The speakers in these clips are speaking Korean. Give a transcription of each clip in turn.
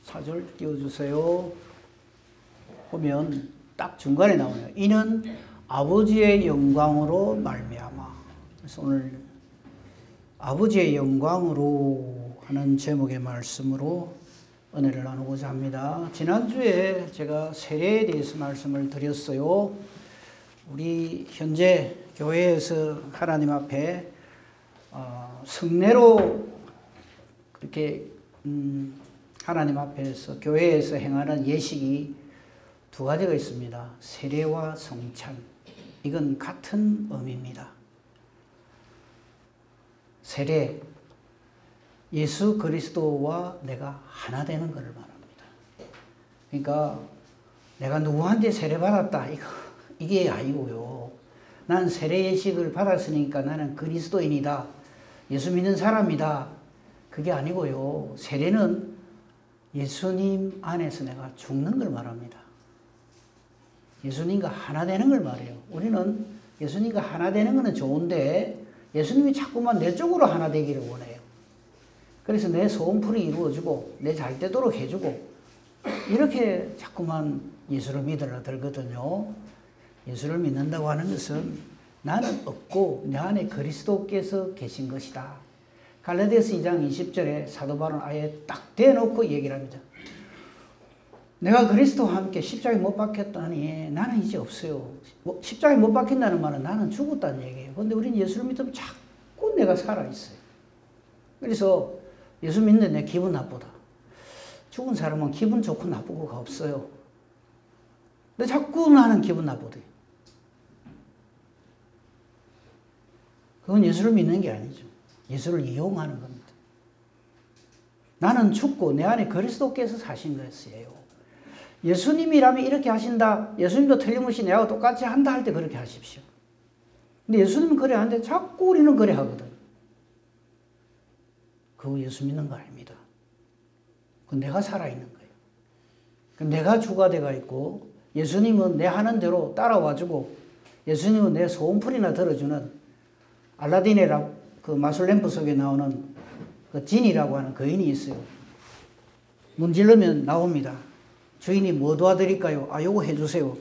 4절 띄워주세요. 보면 딱 중간에 나오네요. 이는 아버지의 영광으로 말미암아. 그래서 오늘 아버지의 영광으로 하는 제목의 말씀으로 은혜를 나누고자 합니다. 지난주에 제가 세례에 대해서 말씀을 드렸어요. 우리 현재 교회에서 하나님 앞에 성례로 그렇게 하나님 앞에서 교회에서 행하는 예식이 두 가지가 있습니다. 세례와 성찬. 이건 같은 의미입니다. 세례, 예수 그리스도와 내가 하나 되는 것을 말합니다. 그러니까 내가 누구한테 세례 받았다 이게 아니고요. 난 세례 예식을 받았으니까 나는 그리스도인이다. 예수 믿는 사람이다. 그게 아니고요. 세례는 예수님 안에서 내가 죽는 걸 말합니다. 예수님과 하나 되는 걸 말해요. 우리는 예수님과 하나 되는 것은 좋은데 예수님이 자꾸만 내 쪽으로 하나 되기를 원해요. 그래서 내 소원풀이 이루어지고 내 잘 되도록 해주고 이렇게 자꾸만 예수를 믿으려 들거든요. 예수를 믿는다고 하는 것은 나는 없고 내 안에 그리스도께서 계신 것이다. 갈라디아서 2장 20절에 사도 바울은 아예 딱 대놓고 얘기를 합니다. 내가 그리스도와 함께 십자가에 못 박혔다니 나는 이제 없어요. 십자가에 못 박힌다는 말은 나는 죽었다는 얘기예요. 그런데 우리는 예수를 믿으면 자꾸 내가 살아있어요. 그래서 예수 믿는데 내 기분 나쁘다. 죽은 사람은 기분 좋고 나쁘고가 없어요. 근데 자꾸 나는 기분 나쁘대. 그건 예수를 믿는 게 아니죠. 예수를 이용하는 겁니다. 나는 죽고 내 안에 그리스도께서 사신 것이에요. 예수님이라면 이렇게 하신다. 예수님도 틀림없이 내하고 똑같이 한다 할 때 그렇게 하십시오. 근데 예수님은 그래 하는데 자꾸 우리는 그래 하거든. 그거 예수 믿는 거 아닙니다. 그건 내가 살아있는 거예요. 내가 주가 돼가 있고 예수님은 내 하는 대로 따라와주고 예수님은 내 소원풀이나 들어주는 알라딘의 그 마술램프 속에 나오는 그 진이라고 하는 거인이 있어요. 문지르면 나옵니다. 주인이 뭐 도와드릴까요? 요거 해주세요.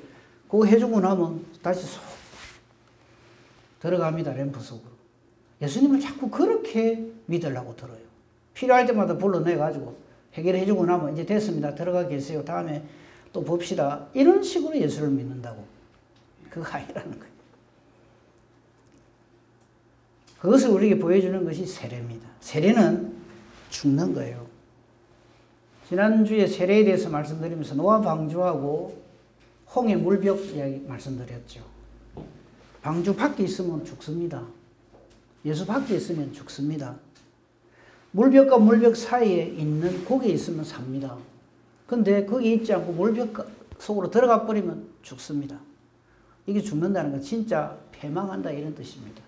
그거 해주고 나면 다시 쏙 들어갑니다. 램프 속으로. 예수님을 자꾸 그렇게 믿으려고 들어요. 필요할 때마다 불러내가지고 해결해주고 나면 이제 됐습니다. 들어가 계세요. 다음에 또 봅시다. 이런 식으로 예수를 믿는다고. 그거 아니라는 거예요. 그것을 우리에게 보여주는 것이 세례입니다. 세례는 죽는 거예요. 지난주에 세례에 대해서 말씀드리면서 노아 방주하고 홍해 물벽 이야기 말씀드렸죠. 방주 밖에 있으면 죽습니다. 예수 밖에 있으면 죽습니다. 물벽과 물벽 사이에 있는 거기에 있으면 삽니다. 근데 거기 있지 않고 물벽 속으로 들어가 버리면 죽습니다. 이게 죽는다는 건 진짜 패망한다 이런 뜻입니다.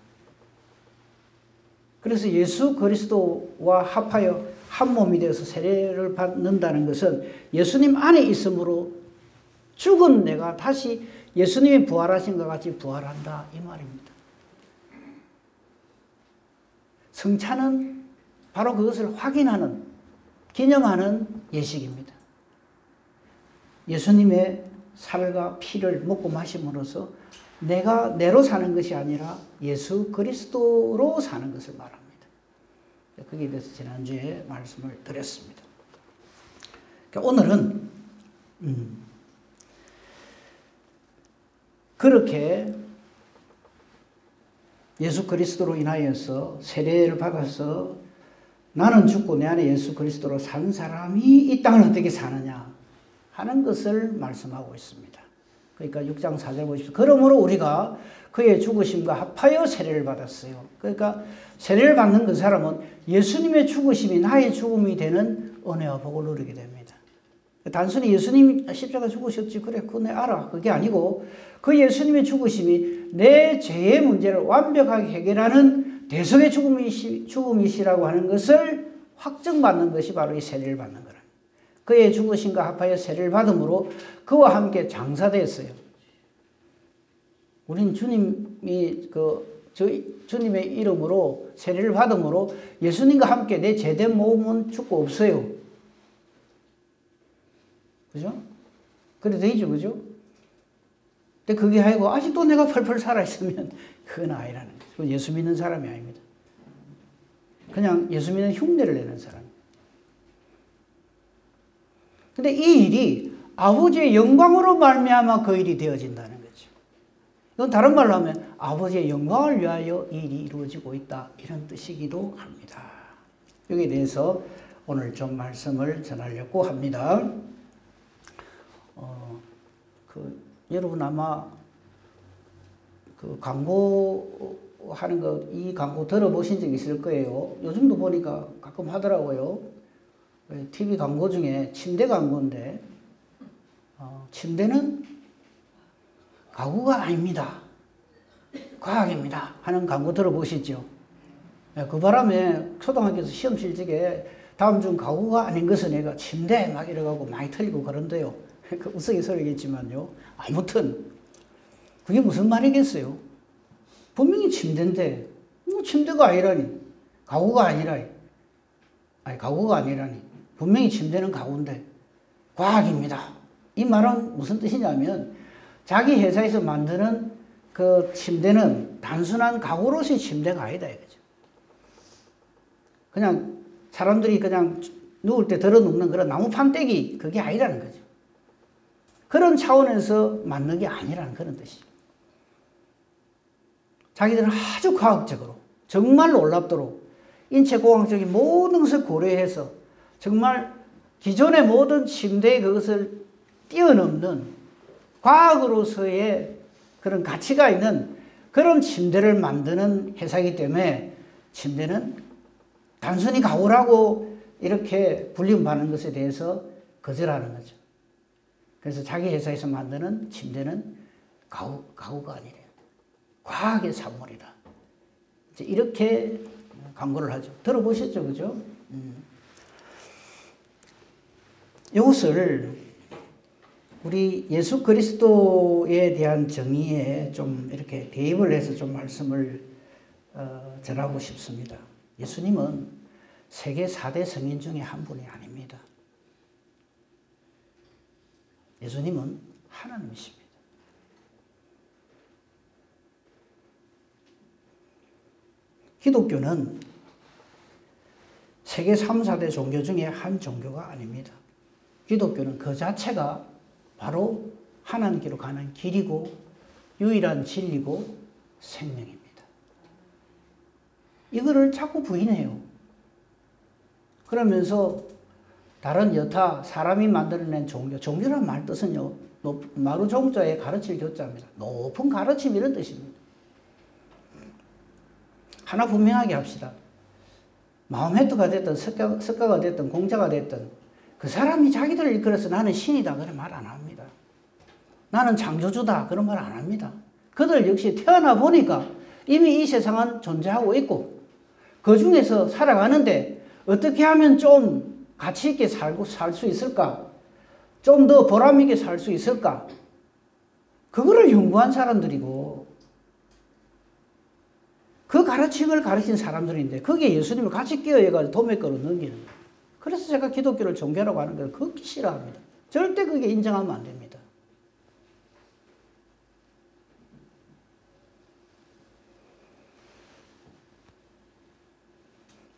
그래서 예수 그리스도와 합하여 한 몸이 되어서 세례를 받는다는 것은 예수님 안에 있으므로 죽은 내가 다시 예수님이 부활하신 것 같이 부활한다 이 말입니다. 성찬은 바로 그것을 확인하는, 기념하는 예식입니다. 예수님의 살과 피를 먹고 마심으로써 내가 내로 사는 것이 아니라 예수 그리스도로 사는 것을 말합니다. 거기에 대해서 지난주에 말씀을 드렸습니다. 그러니까 오늘은 그렇게 예수 그리스도로 인하여서 세례를 받아서 나는 죽고 내 안에 예수 그리스도로 산 사람이 이 땅을 어떻게 사느냐 하는 것을 말씀하고 있습니다. 그러니까 6장 4절 보십시오. 그러므로 우리가 그의 죽으심과 합하여 세례를 받았어요. 그러니까 세례를 받는 그 사람은 예수님의 죽으심이 나의 죽음이 되는 은혜와 복을 누리게 됩니다. 단순히 예수님 십자가 죽으셨지 그래 그거 내 알아 그게 아니고 그 예수님의 죽으심이 내 죄의 문제를 완벽하게 해결하는 대속의 죽음이시라고 하는 것을 확정받는 것이 바로 이 세례를 받는 거라. 그의 죽으심과 합하여 세례를 받음으로 그와 함께 장사됐어요. 우린 주님이 주님의 이름으로 세례를 받음으로 예수님과 함께 내 죄된 몸은 죽고 없어요. 그죠? 그래 되죠, 그죠? 근데 그게 아니고 아직도 내가 펄펄 살아있으면 그건 아니라는 거죠. 예수 믿는 사람이 아닙니다. 그냥 예수 믿는 흉내를 내는 사람. 근데 이 일이 아버지의 영광으로 말미암아 그 일이 되어진다는 거죠. 이건 다른 말로 하면 아버지의 영광을 위하여 이 일이 이루어지고 있다, 이런 뜻이기도 합니다. 여기에 대해서 오늘 좀 말씀을 전하려고 합니다. 여러분 아마 그 광고 하는 거, 이 광고 들어보신 적 있을 거예요. 요즘도 보니까 가끔 하더라고요. TV 광고 중에 침대 광고인데, 침대는 가구가 아닙니다. 과학입니다. 하는 광고 들어보시죠. 그 바람에 초등학교에서 시험 실직에 다음 중 가구가 아닌 것은 내가 침대 막 이래가고 많이 틀리고 그런데요. 그 우스갯소리겠지만요. 아무튼 그게 무슨 말이겠어요? 분명히 침대인데 뭐 침대가 아니라니, 가구가 아니라니, 가구가 아니라니, 분명히 침대는 가구인데 과학입니다. 이 말은 무슨 뜻이냐면 자기 회사에서 만드는 그 침대는 단순한 가구로서의 침대가 아니다 이거죠. 그냥 사람들이 그냥 누울 때 들어 눕는 그런 나무 판때기, 그게 아니라는 거죠. 그런 차원에서 만든 게 아니라는 그런 뜻이죠. 자기들은 아주 과학적으로 정말 놀랍도록 인체공학적인 모든 것을 고려해서 정말 기존의 모든 침대의 그것을 뛰어넘는 과학으로서의 그런 가치가 있는 그런 침대를 만드는 회사이기 때문에 침대는 단순히 가구라고 이렇게 불림받는 것에 대해서 거절하는 거죠. 그래서 자기 회사에서 만드는 침대는 가구가 아니래요. 과학의 산물이다. 이렇게 광고를 하죠. 들어보셨죠? 그죠? 이것을 우리 예수 그리스도에 대한 정의에 좀 이렇게 대입을 해서 좀 말씀을 전하고 싶습니다. 예수님은 세계 4대 성인 중에 한 분이 아닙니다. 예수님은 하나님이십니다. 기독교는 세계 3, 4대 종교 중에 한 종교가 아닙니다. 기독교는 그 자체가 바로 하나님께로 가는 길이고 유일한 진리고 생명입니다. 이거를 자꾸 부인해요. 그러면서 다른 여타 사람이 만들어낸 종교, 종교란 말 뜻은요, 마루 종자에 가르칠 교자입니다. 높은 가르침 이런 뜻입니다. 하나 분명하게 합시다. 마호메트가 됐든 석가가 됐든 공자가 됐든 그 사람이 자기들을 이끌어서 나는 신이다 그런 말 안 합니다. 나는 창조주다 그런 말 안 합니다. 그들 역시 태어나 보니까 이미 이 세상은 존재하고 있고 그 중에서 살아가는데 어떻게 하면 좀 가치 있게 살 수 있을까? 좀 더 보람 있게 살 수 있을까? 그거를 연구한 사람들이고 그 가르침을 가르친 사람들인데 거기에 예수님을 같이 끼어해가지고 도매가로 넘기는 거예요. 그래서 제가 기독교를 종교라고 하는 걸 극히 싫어합니다. 절대 그게 인정하면 안 됩니다.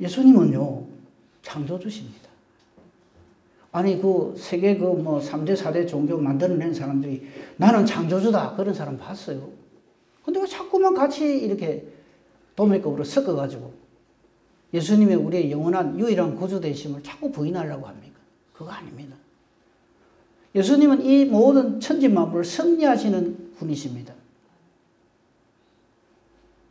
예수님은요, 창조주십니다. 아니, 그 세계 그 뭐 3대, 4대 종교 만들어낸 사람들이 나는 창조주다. 그런 사람 봤어요. 근데 왜 자꾸만 같이 이렇게 도매급으로 섞어가지고 예수님의 우리의 영원한 유일한 구주되심을 자꾸 부인하려고 합니까? 그거 아닙니다. 예수님은 이 모든 천지만물을 섭리하시는 분이십니다.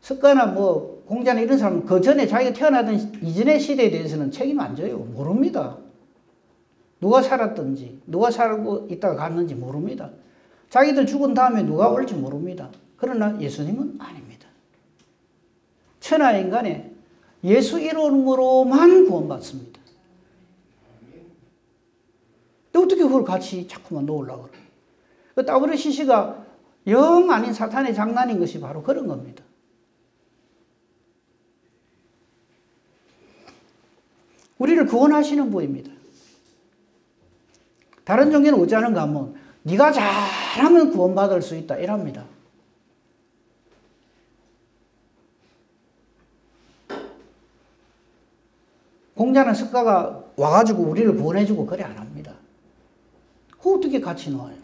석가나 뭐 공자나 이런 사람은 그 전에 자기가 태어나던 이전의 시대에 대해서는 책임 안 져요. 모릅니다. 누가 살았든지 누가 살고 있다가 갔는지 모릅니다. 자기들 죽은 다음에 누가 올지 모릅니다. 그러나 예수님은 아닙니다. 천하 인간에 예수 이름으로만 구원받습니다. 근데 어떻게 그걸 같이 자꾸만 놓으려고 그래요? 그 WCC가 영 아닌 사탄의 장난인 것이 바로 그런 겁니다. 우리를 구원하시는 분입니다. 다른 종교는 어찌하는가 하면 네가 잘하면 구원받을 수 있다 이랍니다. 공자나 석가가 와가지고 우리를 구원해주고 그래 안 합니다. 그 어떻게 같이 놓아요?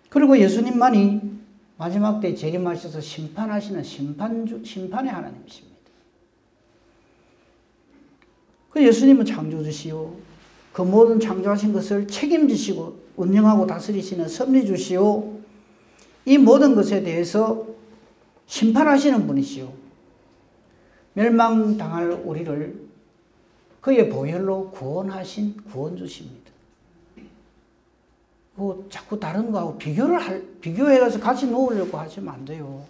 그리고 예수님만이 마지막 때 재림하셔서 심판하시는 심판의 하나님이십니다. 그 예수님은 창조주시오. 그 모든 창조하신 것을 책임지시고 운영하고 다스리시는 섭리주시오. 이 모든 것에 대해서 심판하시는 분이시오. 멸망당할 우리를 그의 보혈로 구원하신 구원주십니다. 자꾸 다른 거하고 비교해서 같이 놓으려고 하시면 안 돼요.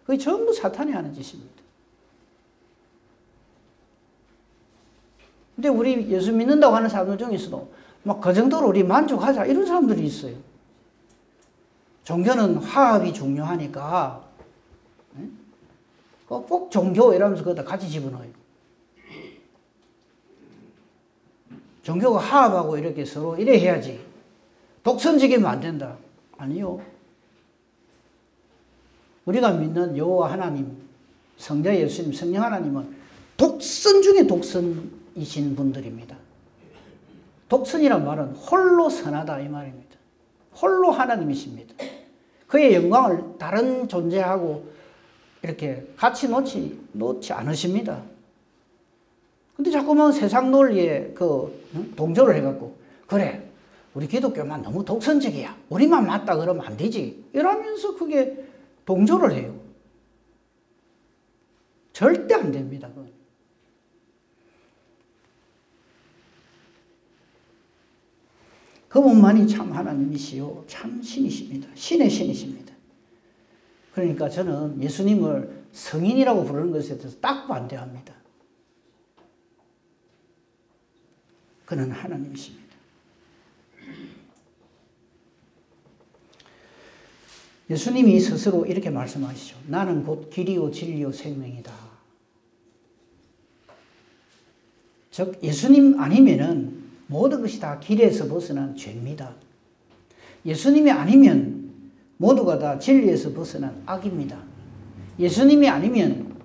그게 전부 사탄이 하는 짓입니다. 근데 우리 예수 믿는다고 하는 사람들 중에서도 막 그 정도로 우리 만족하자 이런 사람들이 있어요. 종교는 화합이 중요하니까 꼭 종교 이러면서 거기다 같이 집어넣어요. 종교가 화합하고 이렇게 서로 이래 해야지. 독선적이면 안 된다. 아니요. 우리가 믿는 여호와 하나님, 성자 예수님, 성령 하나님은 독선 중에 독선이신 분들입니다. 독선이란 말은 홀로 선하다 이 말입니다. 홀로 하나님이십니다. 그의 영광을 다른 존재하고 이렇게 같이 놓지 않으십니다. 근데 자꾸만 세상 논리에 동조를 해갖고 그래 우리 기독교만 너무 독선적이야. 우리만 맞다 그러면 안 되지. 이러면서 그게 동조를 해요. 절대 안 됩니다. 그건. 그분만이 참 하나님이시요. 참 신이십니다. 신의 신이십니다. 그러니까 저는 예수님을 성인이라고 부르는 것에 대해서 딱 반대합니다. 그는 하나님이십니다. 예수님이 스스로 이렇게 말씀하시죠. 나는 곧 길이요 진리요 생명이다. 즉 예수님 아니면은 모든 것이 다 길에서 벗어난 죄입니다. 예수님이 아니면 모두가 다 진리에서 벗어난 악입니다. 예수님이 아니면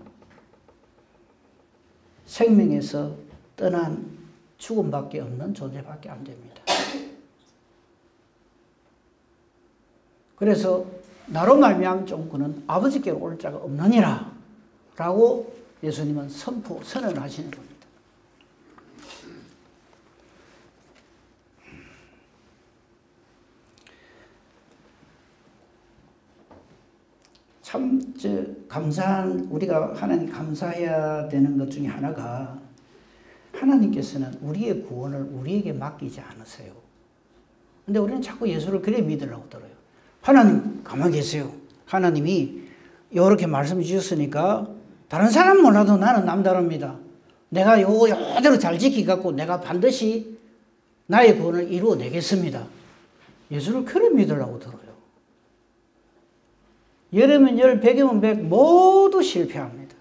생명에서 떠난 죽음밖에 없는 존재밖에 안 됩니다. 그래서 나로 말미암은 그는 아버지께로 올 자가 없느니라 라고 예수님은 선언하시는 겁니다. 참 우리가 하나님 감사해야 되는 것 중에 하나가 하나님께서는 우리의 구원을 우리에게 맡기지 않으세요. 근데 우리는 자꾸 예수를 그래 믿으려고 들어요. 하나님 가만히 계세요. 하나님이 이렇게 말씀 주셨으니까 다른 사람 몰라도 나는 남다릅니다. 내가 이대로 잘 지키갖고 내가 반드시 나의 구원을 이루어내겠습니다. 예수를 그래 믿으려고 들어요. 열이면 열, 백이면 백 모두 실패합니다.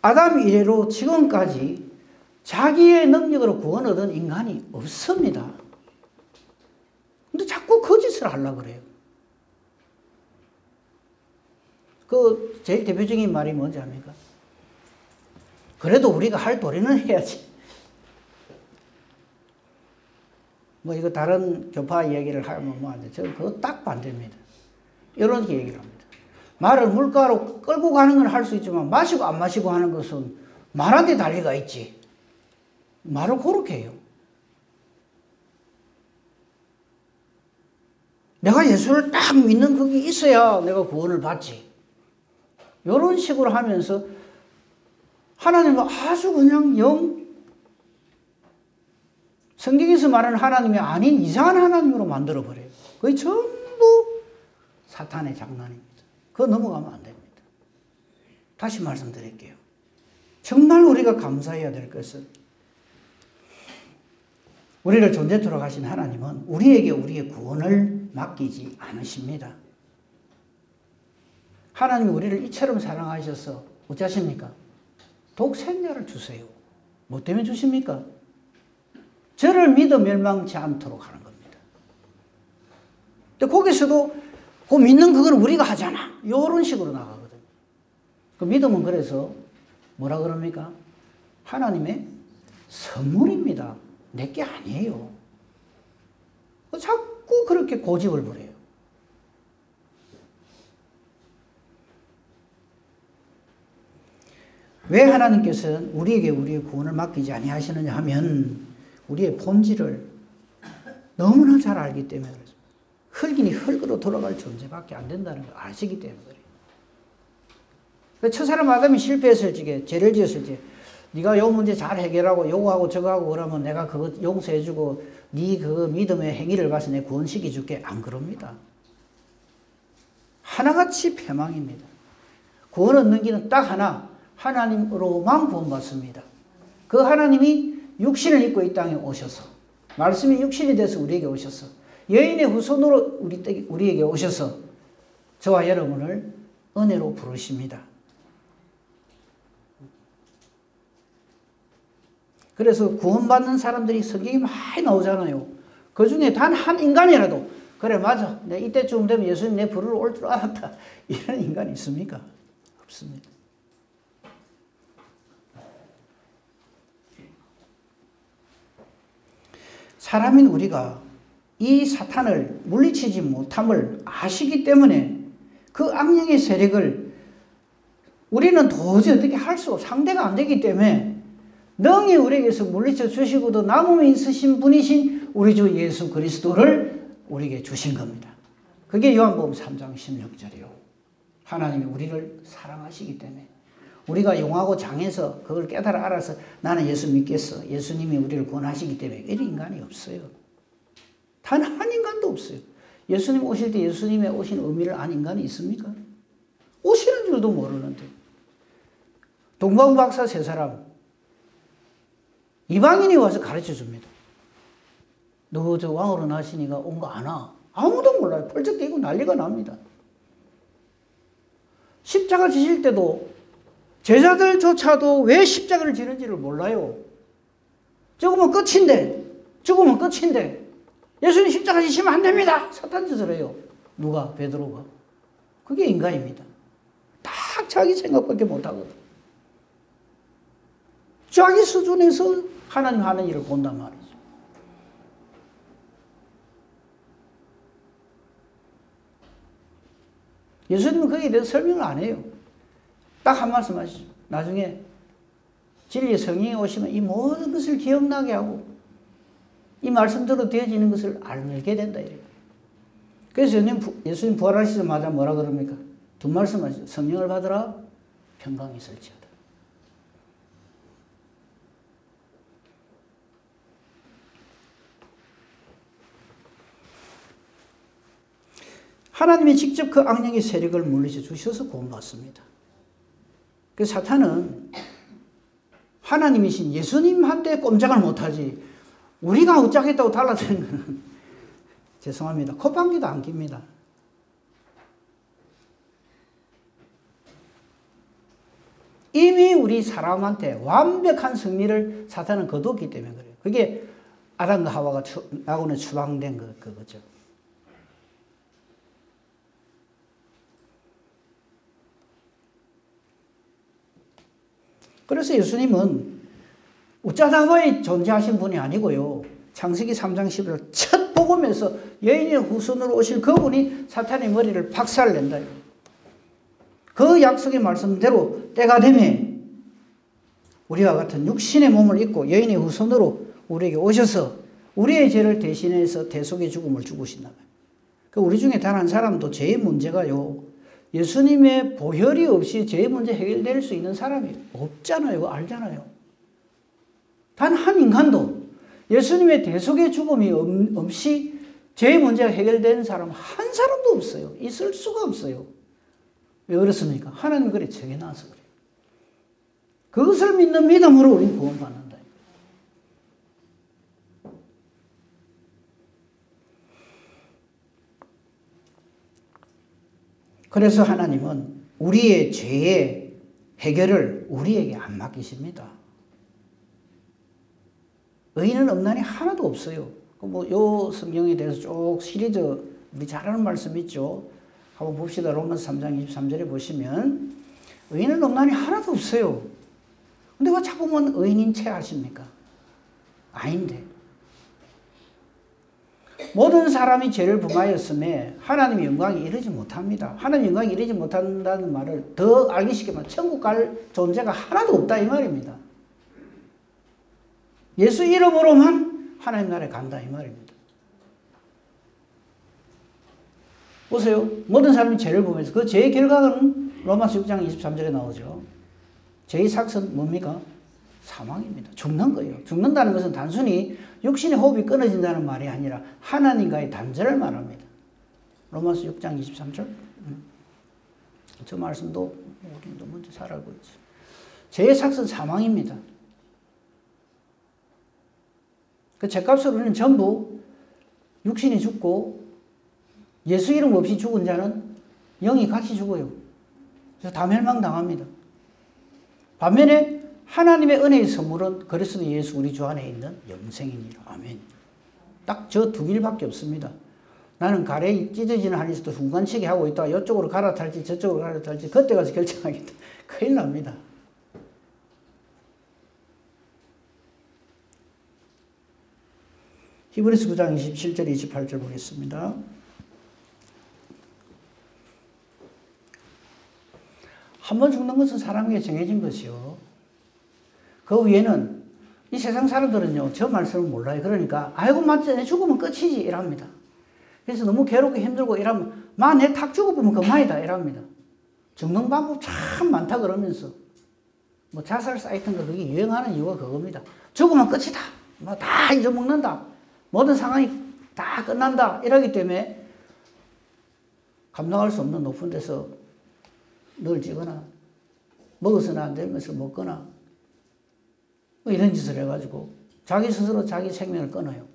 아담 이래로 지금까지 자기의 능력으로 구원 얻은 인간이 없습니다. 근데 자꾸 거짓을 하려고 그래요. 제일 대표적인 말이 뭔지 압니까? 그래도 우리가 할 도리는 해야지. 이거 다른 교파 이야기를 하면 뭐하는데, 저는 그거 딱 반대입니다. 이런 얘기를 합니다. 말을 물가로 끌고 가는 건 할 수 있지만, 마시고 안 마시고 하는 것은 말한테 달리가 있지. 말을 그렇게 해요. 내가 예수를 딱 믿는 그게 있어야 내가 구원을 받지. 이런 식으로 하면서 하나님은 아주 그냥 성경에서 말하는 하나님이 아닌 이상한 하나님으로 만들어버려요. 그게 전부 사탄의 장난입니다. 그거 넘어가면 안 됩니다. 다시 말씀드릴게요. 정말 우리가 감사해야 될 것은 우리를 존재토록 하신 하나님은 우리에게 우리의 구원을 맡기지 않으십니다. 하나님이 우리를 이처럼 사랑하셔서 어쩌십니까? 독생자를 주세요. 뭐 때문에 주십니까? 저를 믿어 멸망치 않도록 하는 겁니다. 근데 거기서도 그 믿는 그건 우리가 하잖아. 이런 식으로 나가거든요. 그 믿음은 그래서 뭐라 그럽니까? 하나님의 선물입니다. 내게 아니에요. 자꾸 그렇게 고집을 부려요. 왜 하나님께서는 우리에게 우리의 구원을 맡기지 아니하시느냐 하면 우리의 본질을 너무나 잘 알기 때문에 그렇습니다. 흙이니 흙으로 돌아갈 존재밖에 안 된다는 걸 아시기 때문에 그래요. 첫사람 아담이 실패했을 적에, 죄를 지었을 때 네가 요 문제 잘 해결하고 요거하고 저거하고 그러면 내가 그거 용서해주고 네 그 믿음의 행위를 봐서 내 구원시켜줄게. 안 그럽니다. 하나같이 패망입니다. 구원 얻는 길은 딱 하나, 하나님으로만 구원받습니다. 그 하나님이 육신을 입고 이 땅에 오셔서, 말씀이 육신이 돼서 우리에게 오셔서, 여인의 후손으로 우리에게 오셔서 저와 여러분을 은혜로 부르십니다. 그래서 구원받는 사람들이 성경이 많이 나오잖아요. 그 중에 단 한 인간이라도 그래 맞아 내 이때쯤 되면 예수님 내 부르러 올 줄 알았다 이런 인간이 있습니까? 없습니다. 사람인 우리가 이 사탄을 물리치지 못함을 아시기 때문에 그 악령의 세력을 우리는 도저히 어떻게 할 수 없고 상대가 안 되기 때문에 능히 우리에게서 물리쳐 주시고도 남음이 있으신 분이신 우리 주 예수 그리스도를 우리에게 주신 겁니다. 그게 요한복음 3장 16절이요. 하나님이 우리를 사랑하시기 때문에 우리가 용하고 장해서 그걸 깨달아 알아서 나는 예수 믿겠어. 예수님이 우리를 구원하시기 때문에 이런 인간이 없어요. 단 한 인간도 없어요. 예수님 오실 때 예수님의 오신 의미를 안 인간이 있습니까? 오시는 줄도 모르는데. 동방 박사 세 사람 이방인이 와서 가르쳐 줍니다. 너 저 왕으로 나시니가 온 거 아나? 아무도 몰라요. 펄쩍 뛰고 난리가 납니다. 십자가 지실 때도 제자들조차도 왜 십자가를 지는지를 몰라요. 죽으면 끝인데, 죽으면 끝인데, 예수님 십자가 지시면 안 됩니다. 사탄 짓을 해요. 누가? 베드로가. 그게 인간입니다. 딱 자기 생각밖에 못하거든. 자기 수준에서 하나님 하는 일을 본단 말이죠. 예수님은 거기에 대해서 설명을 안 해요. 딱 한 말씀 하시죠. 나중에 진리의 성령이 오시면 이 모든 것을 기억나게 하고 이 말씀대로 되어지는 것을 알게 된다. 이래요. 그래서 예수님 부활하시자마자 뭐라 그럽니까? 두 말씀 하시죠. 성령을 받으라 평강이 있을지어다. 하나님이 직접 그 악령의 세력을 물리쳐 주셔서 구원받습니다. 그래서 사탄은 하나님이신 예수님한테 꼼짝을 못하지 우리가 어쩌겠다고 달라드는 거는 죄송합니다. 콧방귀도 안 낍니다. 이미 우리 사람한테 완벽한 승리를 사탄은 거두었기 때문에 그래요. 그게 아담과 하와가 낙원에 추방된 그거죠. 그래서 예수님은 우짜다바에 존재하신 분이 아니고요. 창세기 3장 11절 첫 복음에서 여인의 후손으로 오실 그분이 사탄의 머리를 박살낸다. 그 약속의 말씀대로 때가 되면 우리와 같은 육신의 몸을 입고 여인의 후손으로 우리에게 오셔서 우리의 죄를 대신해서 대속의 죽음을 죽으신다. 우리 중에 단 한 사람도 죄의 문제가요. 예수님의 보혈이 없이 죄의 문제 해결될 수 있는 사람이 없잖아요. 알잖아요. 단 한 인간도 예수님의 대속의 죽음이 없이 죄의 문제가 해결되는 사람 한 사람도 없어요. 있을 수가 없어요. 왜 그렇습니까? 하나님 그래 정해놔서 그래요. 그것을 믿는 믿음으로 우리는 구원받는다. 그래서 하나님은 우리의 죄의 해결을 우리에게 안 맡기십니다. 의인은 없나니 하나도 없어요. 요 성경에 대해서 쭉 시리즈 우리 잘 아는 말씀 있죠. 한번 봅시다. 로마서 3장 23절에 보시면 의인은 없나니 하나도 없어요. 근데 왜 자꾸만 의인인 채 하십니까? 아닌데. 모든 사람이 죄를 범하였음에 하나님의 영광이 이르지 못합니다. 하나님의 영광이 이르지 못한다는 말을 더 알기 쉽게 말하면 천국 갈 존재가 하나도 없다 이 말입니다. 예수 이름으로만 하나님 나라에 간다 이 말입니다. 보세요. 모든 사람이 죄를 범해서 그 죄의 결과는 로마서 6장 23절에 나오죠. 죄의 삭은 뭡니까? 사망입니다. 죽는 거예요. 죽는다는 것은 단순히 육신의 호흡이 끊어진다는 말이 아니라 하나님과의 단절을 말합니다. 로마서 6장 23절. 저 말씀도 우리도 먼저 잘 알고 있죠. 죄의 삭은 사망입니다. 그 죄값을 우리는 전부 육신이 죽고 예수 이름 없이 죽은 자는 영이 같이 죽어요. 그래서 다 멸망당합니다. 반면에 하나님의 은혜의 선물은 그리스도 예수 우리 주 안에 있는 영생이니라. 아멘. 딱 저 두 길밖에 없습니다. 나는 가래에 찢어지는 한이 있어도 순간치게 하고 있다가 이쪽으로 갈아탈지 저쪽으로 갈아탈지 그때 가서 결정하겠다. 큰일 납니다. 히브리서 9장 27절 28절 보겠습니다. 한 번 죽는 것은 사람에게 정해진 것이요. 그 위에는 이 세상 사람들은요, 저 말씀을 몰라요. 그러니까, 아이고, 맞지, 내 죽으면 끝이지, 이랍니다. 그래서 너무 괴롭고 힘들고 이러면, 내 탁 죽어보면 그만이다, 이랍니다. 죽는 방법 참 많다 그러면서, 뭐 자살 사이트인가 그게 유행하는 이유가 그겁니다. 죽으면 끝이다. 뭐 다 잊어먹는다. 모든 상황이 다 끝난다. 이러기 때문에, 감당할 수 없는 높은 데서 늘 찌거나, 먹어서는 안 되는 것을 먹거나, 뭐 이런 짓을 해가지고 자기 스스로 자기 생명을 끊어요.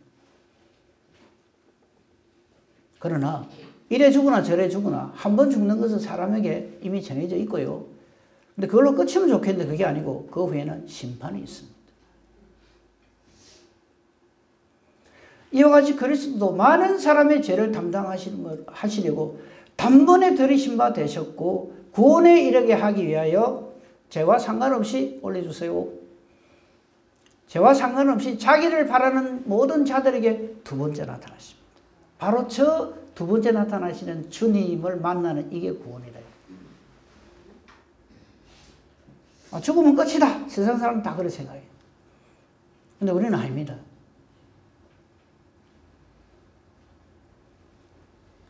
그러나 이래 죽으나 저래 죽으나 한 번 죽는 것은 사람에게 이미 정해져 있고요. 근데 그걸로 끝이면 좋겠는데 그게 아니고 그 후에는 심판이 있습니다. 이와 같이 그리스도도 많은 사람의 죄를 담당하시려고 단번에 들이신 바 되셨고 구원에 이르게 하기 위하여 죄와 상관없이 올려주세요. 죄와 상관없이 자기를 바라는 모든 자들에게 두 번째 나타나십니다. 바로 저 두 번째 나타나시는 주님을 만나는 이게 구원이다. 죽으면 끝이다. 세상 사람은 다 그렇게 생각해요. 근데 우리는 아닙니다.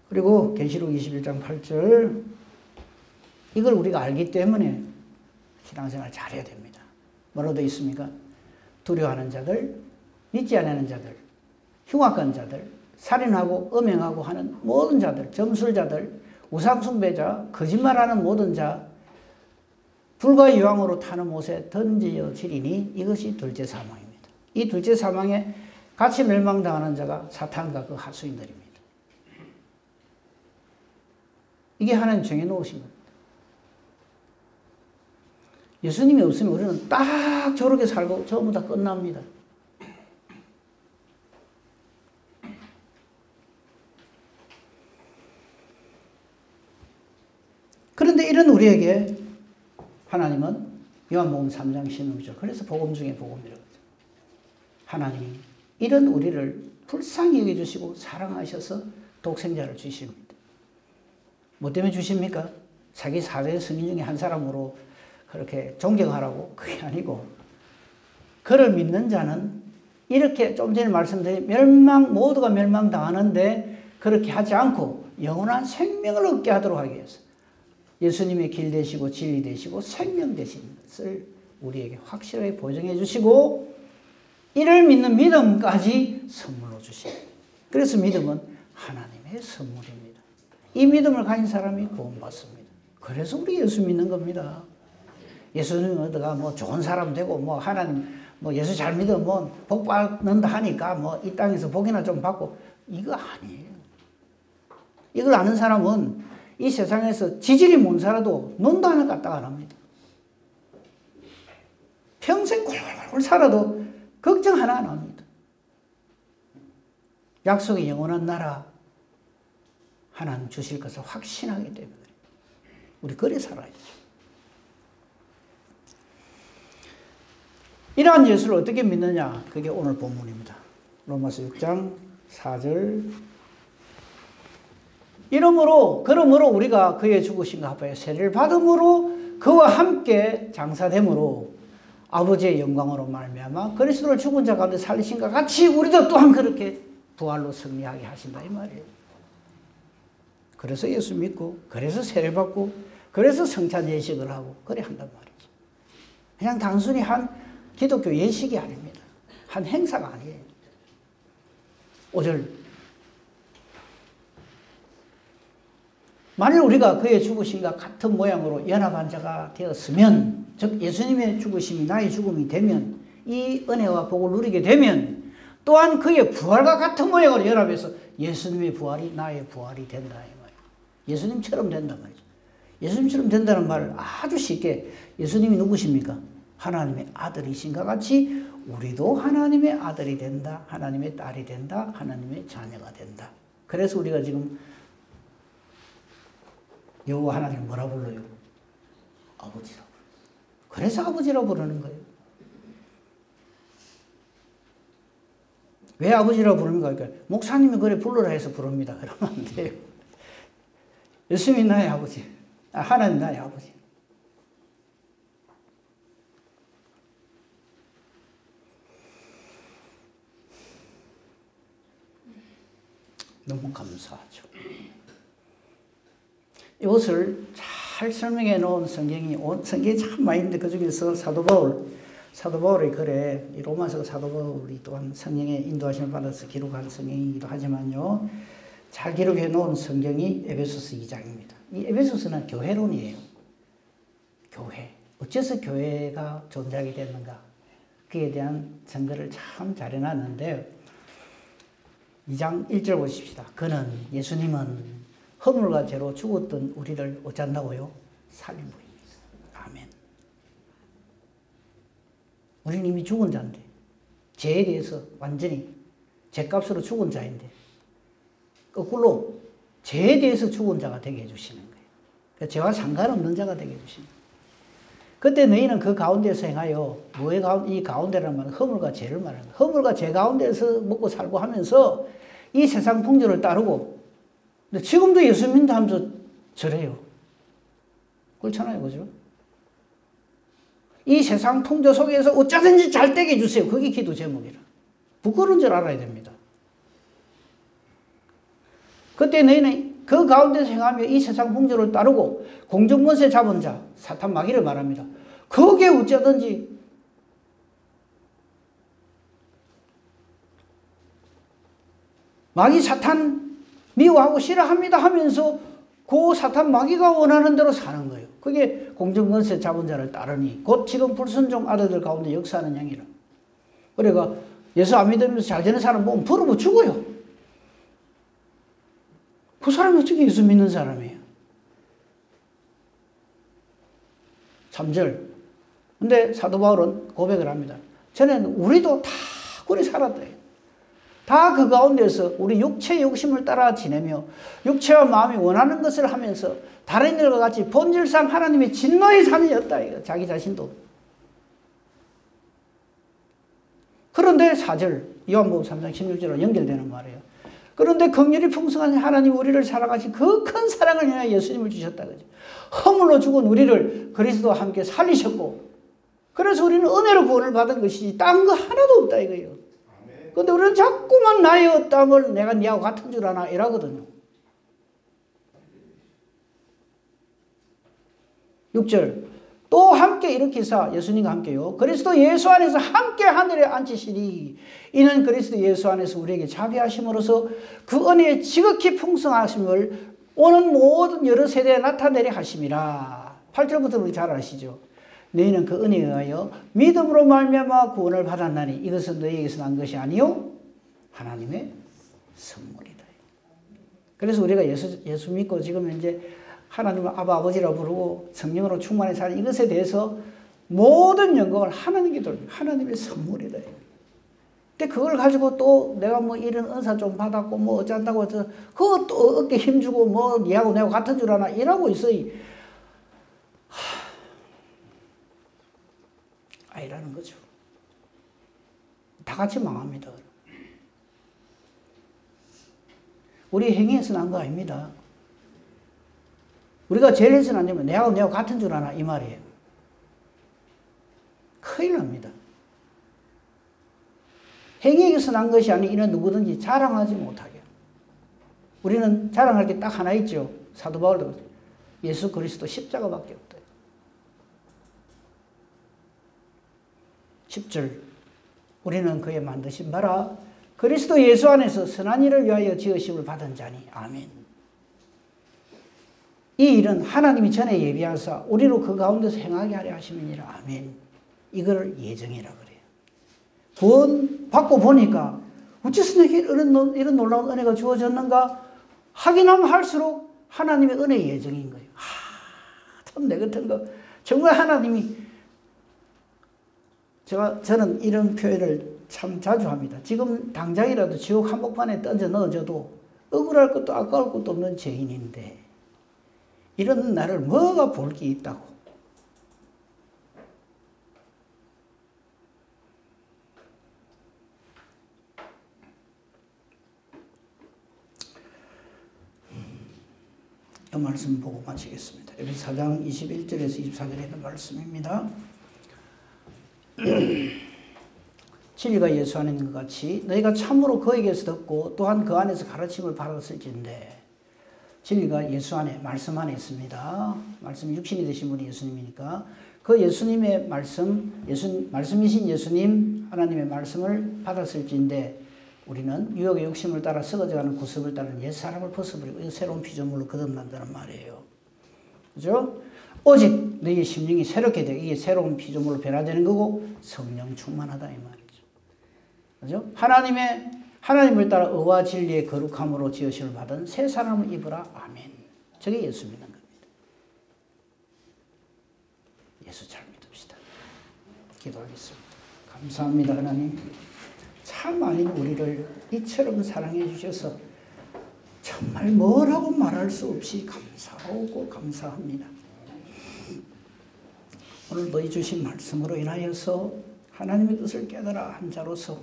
그리고 계시록 21장 8절 이걸 우리가 알기 때문에 신앙생활 잘해야 됩니다. 뭐라고 되어 있습니까? 두려워하는 자들, 믿지 않는 자들, 흉악한 자들, 살인하고 음행하고 하는 모든 자들, 점술자들, 우상숭배자, 거짓말하는 모든 자, 불과 유황으로 타는 못에 던져지리니 이것이 둘째 사망입니다. 이 둘째 사망에 같이 멸망당하는 자가 사탄과 그 하수인들입니다. 이게 하나님 정해놓으신 겁니다. 예수님이 없으면 우리는 딱 저렇게 살고 전부 다 끝납니다. 그런데 이런 우리에게 하나님은 요한복음 3장 16절 그래서 복음 중에 복음이라고 하죠. 하나님이 이런 우리를 불쌍히 여겨주시고 사랑하셔서 독생자를 주십니다. 뭐 때문에 주십니까? 자기 사대 성인 중에 한 사람으로 그렇게 존경하라고? 그게 아니고 그를 믿는 자는 이렇게 좀 전에 말씀드린 모두가 멸망당하는데 그렇게 하지 않고 영원한 생명을 얻게 하도록 하기 위해서 예수님의 길 되시고 진리 되시고 생명 되신 것을 우리에게 확실하게 보증해 주시고 이를 믿는 믿음까지 선물로 주십니다. 그래서 믿음은 하나님의 선물입니다. 이 믿음을 가진 사람이 구원받습니다. 그래서 우리 예수 믿는 겁니다. 예수님 어디가 뭐 좋은 사람 되고 뭐 하나님 뭐 예수 잘 믿으면 뭐 복 받는다 하니까 뭐 이 땅에서 복이나 좀 받고 이거 아니에요. 이걸 아는 사람은 이 세상에서 지질이 못 살아도 눈도 하나 까딱 안 합니다. 평생 꿀꿀꿀 살아도 걱정 하나 안 합니다. 약속의 영원한 나라 하나님 주실 것을 확신하기 때문에 우리 그래 살아야죠. 이러한 예수를 어떻게 믿느냐? 그게 오늘 본문입니다. 로마서 6장 4절. 그러므로 우리가 그의 죽으심과 합하여 세례를 받음으로 그와 함께 장사됨으로 아버지의 영광으로 말미암아 그리스도를 죽은 자 가운데 살리신과 같이 우리도 또한 그렇게 부활로 승리하게 하신다 이 말이에요. 그래서 예수 믿고, 그래서 세례 받고, 그래서 성찬 예식을 하고 그래 한단 말이죠. 그냥 단순히 한 기독교 예식이 아닙니다. 한 행사가 아니에요. 5절. 만일 우리가 그의 죽으심과 같은 모양으로 연합한 자가 되었으면, 즉 예수님의 죽으심이 나의 죽음이 되면, 이 은혜와 복을 누리게 되면 또한 그의 부활과 같은 모양으로 연합해서 예수님의 부활이 나의 부활이 된다 이 말이에요. 예수님처럼 된단 말이죠. 예수님처럼 된다는 말을 아주 쉽게, 예수님이 누구십니까? 하나님의 아들이신가 같이 우리도 하나님의 아들이 된다, 하나님의 딸이 된다, 하나님의 자녀가 된다. 그래서 우리가 지금 여호와 하나님 뭐라 불러요? 아버지라고. 그래서 아버지라고 부르는 거예요. 왜 아버지라고 부릅니까? 그러니까 목사님이 그래 불러라 해서 부릅니다. 그러면 안 돼요. 예수님이 나의 아버지, 하나님 나의 아버지. 너무 감사하죠. 이것을 잘 설명해 놓은 성경이 참 많이 있는데 그 중에서 사도 바울의 글에, 이 로마서 사도 바울이 또한 성령의 인도하심을 받아서 기록한 성경이기도 하지만요, 잘 기록해 놓은 성경이 에베소서 2장입니다. 이 에베소서는 교회론이에요. 교회. 어째서 교회가 존재하게 됐는가? 그에 대한 증거를 참 잘 해놨는데, 2장 1절 보십시다. 그는, 예수님은 허물과 죄로 죽었던 우리를 어쩐다고요? 살린 분입니다. 아멘. 우리는 이미 죽은 자인데, 죄에 대해서 완전히 죄값으로 죽은 자인데, 거꾸로 죄에 대해서 죽은 자가 되게 해주시는 거예요. 그러니까 죄와 상관없는 자가 되게 해주시는 거예요. 그때 너희는 그 가운데서 행하여, 이 가운데라는 말은 허물과 죄를 말하는 거예요. 허물과 죄 가운데서 먹고 살고 하면서 이 세상 풍조를 따르고, 근데 지금도 예수 믿는다 하면서 저래요. 그렇잖아요. 그죠? 이 세상 풍조 속에서 어쩌든지 잘 되게 해주세요. 그게 기도 제목이라. 부끄러운 줄 알아야 됩니다. 그때 너희는 그 가운데서 행하며 이 세상 풍조를 따르고 공중권세 잡은 자, 사탄 마귀를 말합니다. 그게 어쩌든지 마귀 사탄 미워하고 싫어합니다 하면서 그 사탄 마귀가 원하는 대로 사는 거예요. 그게 공중권세 잡은 자를 따르니 곧 지금 불순종 아들들 가운데 역사하는 양이라. 그러니까 예수 안 믿으면서 잘 되는 사람 보면 부르면 죽어요. 그 사람이 어떻게 예수 믿는 사람이에요? 3절. 근데 사도 바울은 고백을 합니다. 전에는 우리도 다 그리 살았다. 다 그 가운데서 우리 육체의 욕심을 따라 지내며 육체와 마음이 원하는 것을 하면서 다른 일과 같이 본질상 하나님의 진노의 산이었다. 이거 자기 자신도. 그런데 4절 요한복음 3장 16절로 연결되는 말이에요. 그런데 긍휼이 풍성한 하나님 우리를 사랑하신 그 큰 사랑을 인하여 예수님을 주셨다. 그죠? 허물로 죽은 우리를 그리스도와 함께 살리셨고, 그래서 우리는 은혜로 구원을 받은 것이지 딴 거 하나도 없다 이거예요. 근데 우리는 자꾸만 나의 어땀을 내가 니하고 같은 줄 아나 이러거든요. 6절. 또 함께 일으키사, 예수님과 함께요, 그리스도 예수 안에서 함께 하늘에 앉히시니 이는 그리스도 예수 안에서 우리에게 자비하심으로써 그 은혜의 지극히 풍성하심을 오는 모든 여러 세대에 나타내려 하심이라. 8절부터 우리 잘 아시죠? 너희는 그 은혜에 의하여 믿음으로 말미암아 구원을 받았나니 이것은 너희에게서 난 것이 아니요 하나님의 선물이다. 그래서 우리가 예수 믿고 지금 이제 하나님을 아바 아버지라 부르고 성령으로 충만히 사는 이것에 대해서 모든 영광을 하나님께 돌립니다. 하나님의 선물이다. 근데 그걸 가지고 또 내가 뭐 이런 은사 좀 받았고 뭐 어쩐다고 해서 그거 또 어깨 힘주고 뭐 니하고 내가 같은 줄 아나 이러고 있어요. 아니라는 거죠. 다 같이 망합니다. 우리 행위에서 난 거 아닙니다. 우리가 제일 해서는 안 되면 내하고 같은 줄 아나 이 말이에요. 큰일 납니다. 행위에서 난 것이 아닌 이는 누구든지 자랑하지 못하게. 우리는 자랑할 게 딱 하나 있죠. 사도 바울도 예수 그리스도 십자가밖에 없다. 10절 우리는 그의 만드신 바라 그리스도 예수 안에서 선한 일을 위하여 지으심을 받은 자니. 아멘. 이 일은 하나님이 전에 예비하사 우리로 그 가운데서 행하게 하려 하심이니라. 아멘. 이걸 예정이라 그래요. 구원 받고 보니까 어째서 내게 이런 놀라운 은혜가 주어졌는가 확인하면 할수록 하나님의 은혜의 예정인 거예요. 참 내 같은 거 정말 하나님이 저는 이런 표현을 참 자주 합니다. 지금 당장이라도 지옥 한복판에 던져 넣어줘도 억울할 것도 아까울 것도 없는 죄인인데 이런 나를 뭐가 볼 게 있다고. 이 말씀 보고 마치겠습니다. 에베소 4장 21절에서 24절에 있는 말씀입니다. 진리가 예수 안에 있는 것 같이 너희가 참으로 그에게서 듣고 또한 그 안에서 가르침을 받았을진데 진리가 예수 안에 말씀 안에 있습니다. 말씀 육신이 되신 분이 예수님이니까 그 예수님의 말씀이신 예수님 하나님의 말씀을 받았을진데 우리는 유혹의 욕심을 따라 썩어져가는 구습을 따른 옛사람을 벗어버리고 새로운 피조물로 거듭난다는 말이에요. 그죠? 오직 너희의 심령이 새롭게 되고 이게 새로운 피조물로 변화되는 거고 성령 충만하다 이 말이죠. 그죠? 하나님을 따라 의와 진리의 거룩함으로 지으심을 받은 새 사람을 입으라. 아멘. 저게 예수 믿는 겁니다. 예수 잘 믿읍시다. 기도하겠습니다. 감사합니다 하나님. 참 많은 우리를 이처럼 사랑해 주셔서 정말 뭐라고 말할 수 없이 감사하고 감사합니다. 오늘 너희 주신 말씀으로 인하여서 하나님의 뜻을 깨달아 한 자로서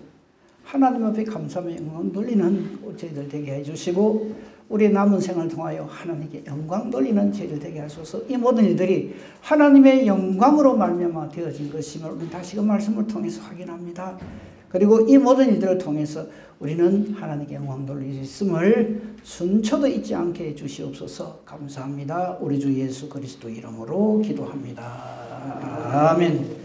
하나님 앞에 감사하며 영광 돌리는 저희들 되게 해주시고 우리 남은 생을 통하여 하나님께 영광 돌리는 저희들 되게 하소서. 이 모든 일들이 하나님의 영광으로 말미암아 되어진 것임을 우리 다시금 말씀을 통해서 확인합니다. 그리고 이 모든 일들을 통해서 우리는 하나님께 영광 돌릴 수 있음을 순초도 잊지 않게 해주시옵소서. 감사합니다. 우리 주 예수 그리스도 이름으로 기도합니다. 아멘.